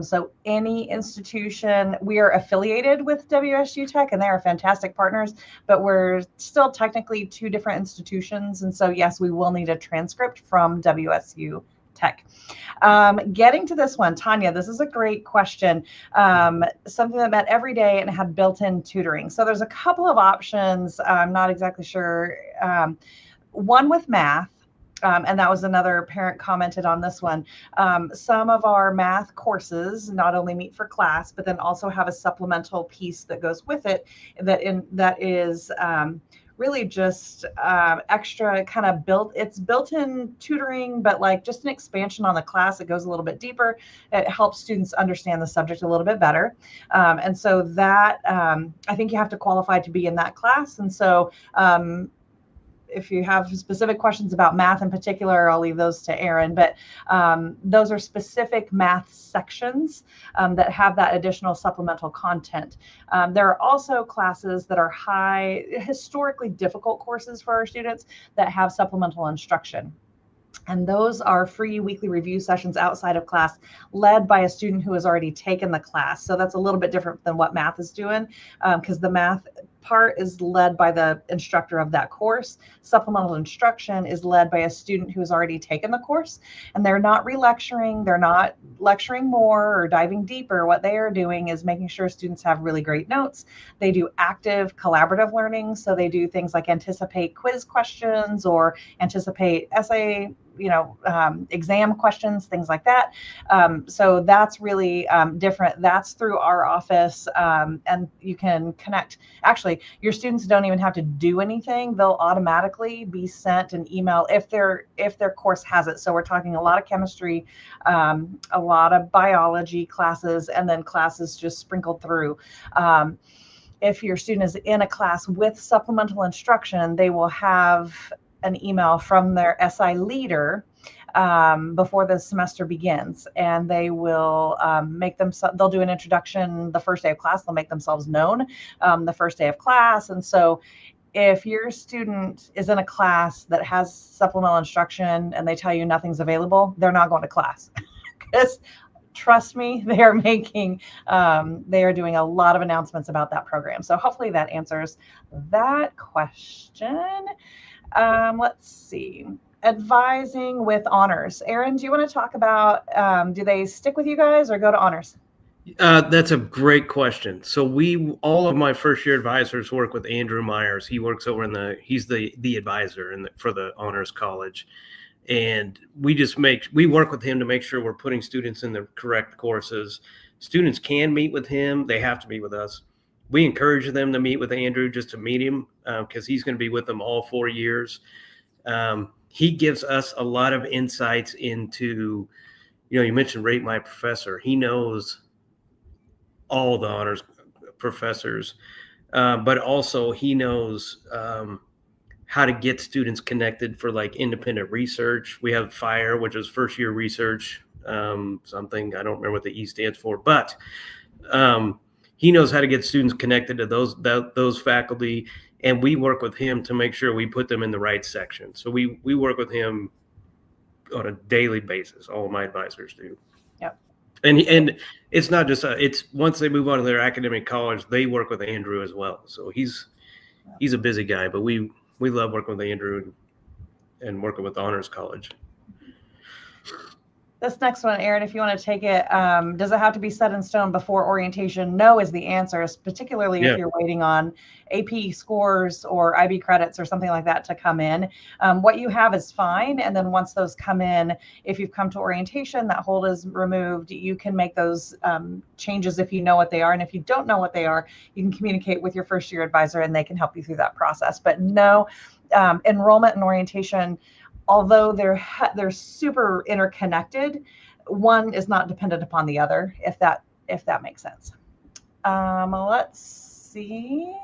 So any institution, we are affiliated with WSU Tech, and they are fantastic partners, but we're still technically two different institutions. And so, yes, we will need a transcript from WSU Tech. Getting to this one, Tanya, this is a great question. Something that met every day and had built-in tutoring. So there's a couple of options. I'm not exactly sure. One with math. And that was another parent commented on this one. Some of our math courses not only meet for class, but then also have a supplemental piece that goes with it that is really just extra kind of built-in tutoring, but like just an expansion on the class. It goes a little bit deeper. It helps students understand the subject a little bit better. And so that, I think you have to qualify to be in that class. And so if you have specific questions about math in particular, I'll leave those to Aaron, but those are specific math sections that have that additional supplemental content. There are also classes that are historically difficult courses for our students that have supplemental instruction. And those are free weekly review sessions outside of class, led by a student who has already taken the class. So that's a little bit different than what math is doing, because the math part is led by the instructor of that course. Supplemental instruction is led by a student who has already taken the course, and they're not re-lecturing, they're not lecturing more or diving deeper. What they are doing is making sure students have really great notes. They do active collaborative learning. So they do things like anticipate quiz questions or anticipate essay exam questions, things like that. So that's really different. That's through our office, and you can connect. Actually, your students don't even have to do anything. They'll automatically be sent an email if their course has it. So we're talking a lot of chemistry, a lot of biology classes, and then classes just sprinkled through. If your student is in a class with supplemental instruction, they will have an email from their SI leader before the semester begins, and they will they'll do an introduction the first day of class. They'll make themselves known the first day of class. And so if your student is in a class that has supplemental instruction and they tell you nothing's available, they're not going to class. Because trust me, they are doing a lot of announcements about that program. So hopefully that answers that question. Let's see. Advising with honors. Aaron, do you want to talk about, do they stick with you guys or go to honors? That's a great question. So all of my first year advisors work with Andrew Myers. He works over he's the advisor for the honors college. And we work with him to make sure we're putting students in the correct courses. Students can meet with him. They have to meet with us. We encourage them to meet with Andrew just to meet him because he's going to be with them all 4 years. He gives us a lot of insights into, you mentioned Rate My Professor. He knows all the honors professors, but also he knows how to get students connected for like independent research. We have FIRE, which is first year research, something, I don't remember what the E stands for, but he knows how to get students connected to those faculty. And we work with him to make sure we put them in the right section. So we work with him on a daily basis. All of my advisors do. Yep. And it's not just it's once they move on to their academic college, they work with Andrew as well. So he's a busy guy, but we love working with Andrew and working with Honors College. This next one, Aaron, if you want to take it, does it have to be set in stone before orientation? No is the answer, particularly if you're waiting on AP scores or IB credits or something like that to come in. What you have is fine. And then once those come in, if you've come to orientation, that hold is removed. You can make those changes if you know what they are. And if you don't know what they are, you can communicate with your first year advisor and they can help you through that process. But no, enrollment and orientation, although they're super interconnected, one is not dependent upon the other, if that makes sense. Let's see.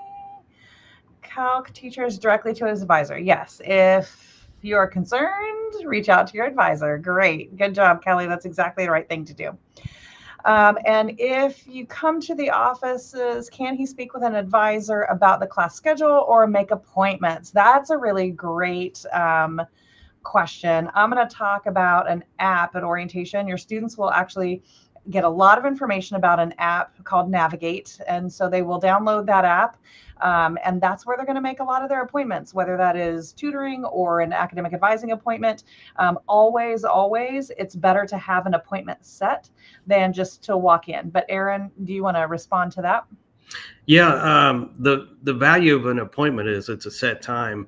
Calc teachers directly to his advisor. Yes, if you are concerned, reach out to your advisor. Great, good job, Kelly. That's exactly the right thing to do. And if you come to the offices, can he speak with an advisor about the class schedule or make appointments? That's a really great question. I'm going to talk about an app at orientation. Your students will actually get a lot of information about an app called Navigate. And so they will download that app. And that's where they're going to make a lot of their appointments, whether that is tutoring or an academic advising appointment. Always, it's better to have an appointment set than just to walk in. But Aaron, do you want to respond to that? Yeah, the value of an appointment is it's a set time.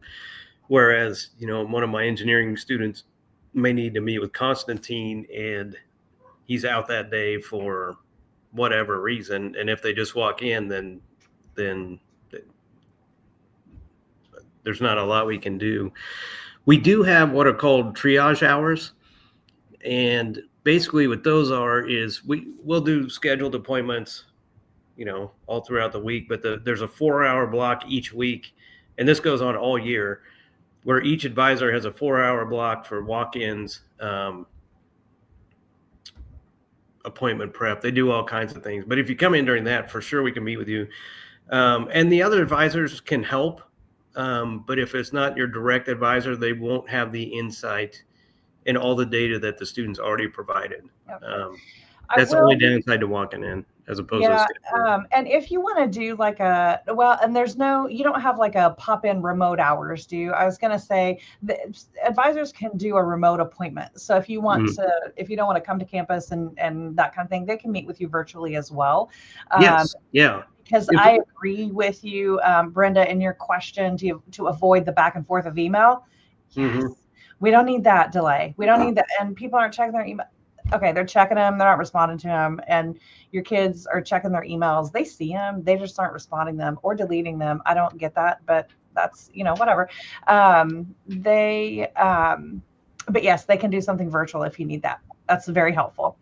Whereas, one of my engineering students may need to meet with Constantine and he's out that day for whatever reason. And if they just walk in, then there's not a lot we can do. We do have what are called triage hours. And basically what those is we'll do scheduled appointments, all throughout the week, but there's a 4-hour block each week. And this goes on all year, where each advisor has a 4-hour block for walk-ins, appointment prep. They do all kinds of things. But if you come in during that, for sure we can meet with you. And the other advisors can help. But if it's not your direct advisor, they won't have the insight and all the data that the students already provided. Yep. That's the only downside to walking in, as opposed to and if you want to do you don't have like a pop-in remote hours, do you? I was going to say the advisors can do a remote appointment. So if you want if you don't want to come to campus and that kind of thing, they can meet with you virtually as well. Yes. Yeah. Because I agree with you, Brenda, in your question to avoid the back and forth of email. Yes. Mm-hmm. We don't need that delay. We don't need that. And people aren't checking their email. Okay, they're checking them. They're not responding to them. And your kids are checking their emails. They see them. They just aren't responding them or deleting them. I don't get that, but that's, whatever. But yes, they can do something virtual if you need that. That's very helpful.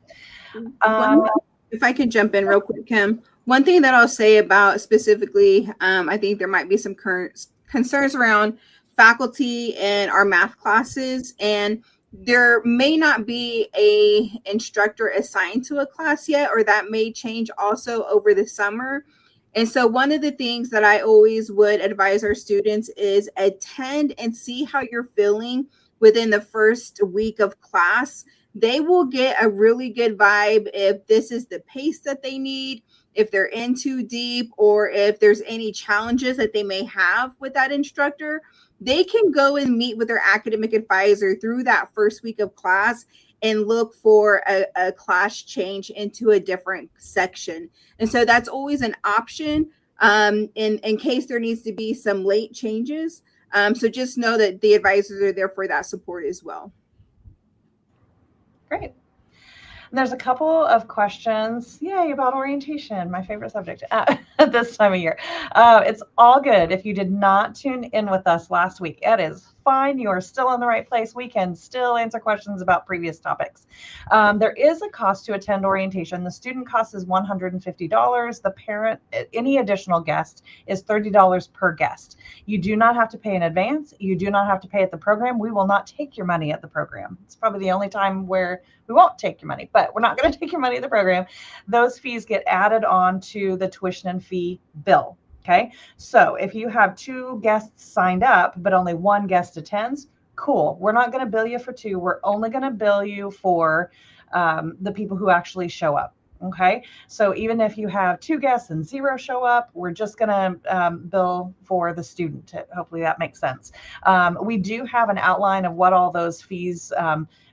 If I could jump in real quick, Kim, one thing that I'll say about specifically, I think there might be some current concerns around faculty in our math classes, and there may not be a instructor assigned to a class yet, or that may change also over the summer. And so one of the things that I always would advise our students is attend and see how you're feeling within the first week of class. They will get a really good vibe if this is the pace that they need, if they're in too deep, or if there's any challenges that they may have with that instructor. They can go and meet with their academic advisor through that first week of class and look for a class change into a different section. And so that's always an option in case there needs to be some late changes. So just know that the advisors are there for that support as well. Great. There's a couple of questions. Yay, about orientation, my favorite subject this time of year. It's all good. If you did not tune in with us last week, it is fine. You are still in the right place. We can still answer questions about previous topics. There is a cost to attend orientation. The student cost is $150. The parent, any additional guest, is $30 per guest. You do not have to pay in advance. You do not have to pay at the program. We will not take your money at the program. It's probably the only time where we won't take your money, but we're not going to take your money at the program. Those fees get added on to the tuition and fee bill. Okay, so if you have 2 guests signed up, but only 1 guest attends, cool. We're not going to bill you for 2. We're only going to bill you for the people who actually show up. Okay, so even if you have 2 guests and 0 show up, we're just going to bill for the student. Hopefully that makes sense. We do have an outline of what all those fees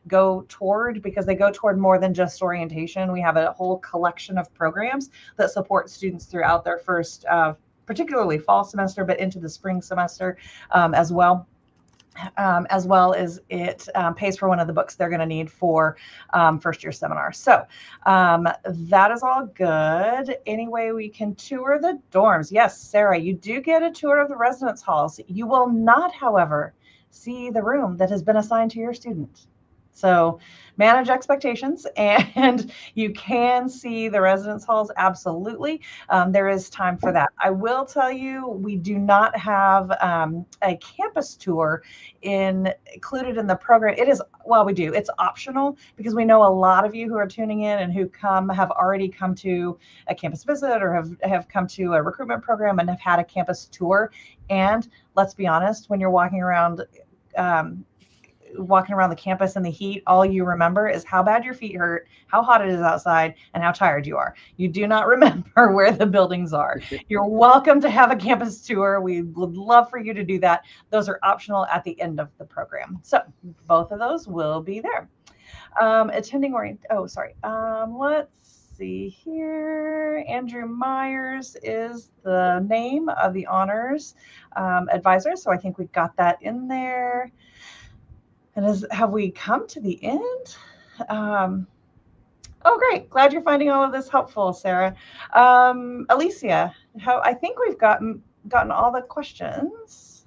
go toward, because they go toward more than just orientation. We have a whole collection of programs that support students throughout their first particularly fall semester, but into the spring semester as well as it pays for one of the books they're going to need for first year seminar. So that is all good. Anyway, we can tour the dorms. Yes, Sarah, you do get a tour of the residence halls. You will not, however, see the room that has been assigned to your student. So manage expectations, and you can see the residence halls. Absolutely. There is time for that. I will tell you, we do not have a campus tour included in the program. It is, well, we do. It's optional, because we know a lot of you who are tuning in and who have already come to a campus visit or have come to a recruitment program and have had a campus tour. And let's be honest, when you're walking around the campus in the heat, all you remember is how bad your feet hurt, how hot it is outside, and how tired you are. You do not remember where the buildings are. You're welcome to have a campus tour. We would love for you to do that. Those are optional at the end of the program. So both of those will be there. Let's see here. Andrew Myers is the name of the honors advisor. So I think we've got that in there. And have we come to the end? Oh, great. Glad you're finding all of this helpful, Sarah. Alicia, I think we've gotten all the questions.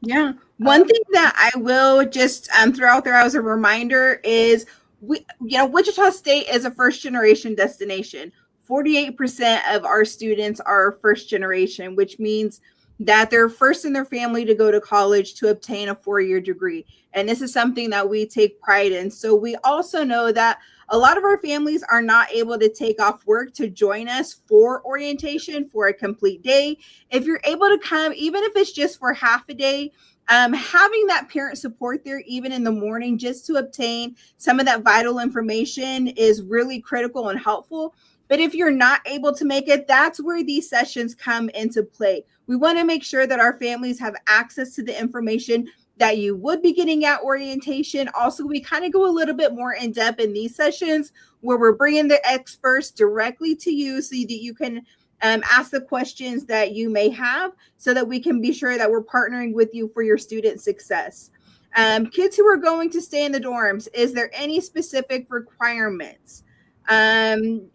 Yeah. One thing that I will just throw out there as a reminder is Wichita State is a first generation destination. 48% of our students are first generation, which means that they're first in their family to go to college to obtain a 4-year degree. And this is something that we take pride in. So we also know that a lot of our families are not able to take off work to join us for orientation for a complete day. If you're able to come, even if it's just for half a day, having that parent support there, even in the morning, just to obtain some of that vital information is really critical and helpful. But if you're not able to make it, that's where these sessions come into play. We want to make sure that our families have access to the information that you would be getting at orientation. Also, we kind of go a little bit more in depth in these sessions where we're bringing the experts directly to you so that you can ask the questions that you may have, so that we can be sure that we're partnering with you for your student success. Kids who are going to stay in the dorms, is there any specific requirements? In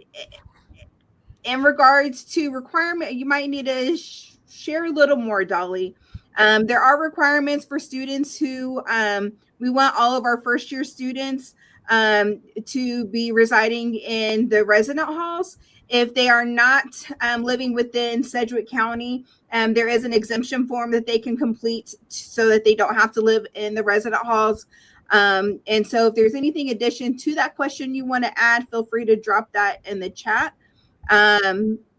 regards to requirement, you might need to share a little more, Dolly. There are requirements for students who we want all of our first year students to be residing in the resident halls. If they are not living within Sedgwick County, there is an exemption form that they can complete so that they don't have to live in the resident halls. And so if there's anything addition to that question you want to add, feel free to drop that in the chat.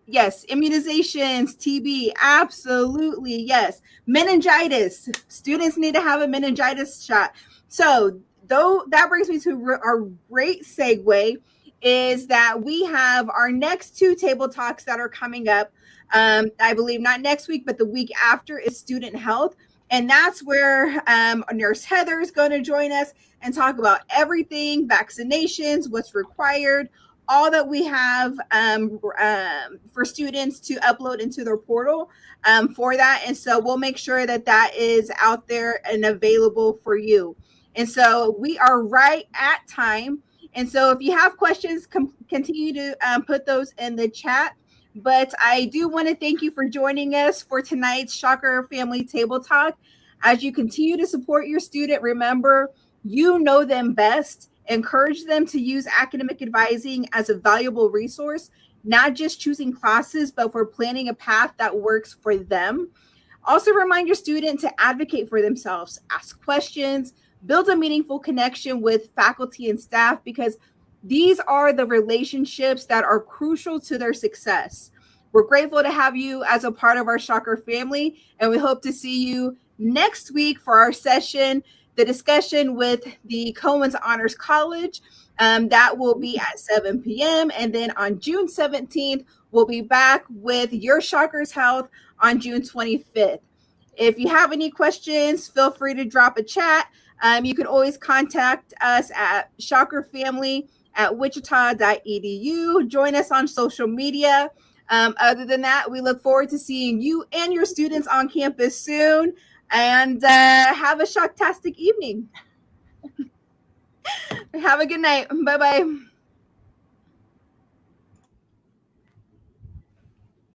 Yes, immunizations, TB, absolutely, yes. Meningitis, students need to have a meningitis shot. So though that brings me to our great segue, is that we have our next 2 table talks that are coming up. I believe not next week, but the week after is student health. And that's where Nurse Heather is going to join us and talk about everything, vaccinations, what's required, all that we have for students to upload into their portal for that. And so we'll make sure that that is out there and available for you. And so we are right at time. And so if you have questions, continue to put those in the chat. But I do want to thank you for joining us for tonight's Shocker Family Table Talk. As you continue to support your student, remember, you know them best. Encourage them to use academic advising as a valuable resource, not just choosing classes, but for planning a path that works for them. Also remind your student to advocate for themselves, ask questions, build a meaningful connection with faculty and staff, because these are the relationships that are crucial to their success. We're grateful to have you as a part of our Shocker family, and we hope to see you next week for our session, the discussion with the Coens Honors College. That will be at 7 p.m. And then on June 17th, we'll be back with Your Shockers Health on June 25th. If you have any questions, feel free to drop a chat. You can always contact us at shockerfamily@wichita.edu. Join us on social media. Other than that, we look forward to seeing you and your students on campus soon. And have a shocktastic evening. Have a good night. Bye-bye.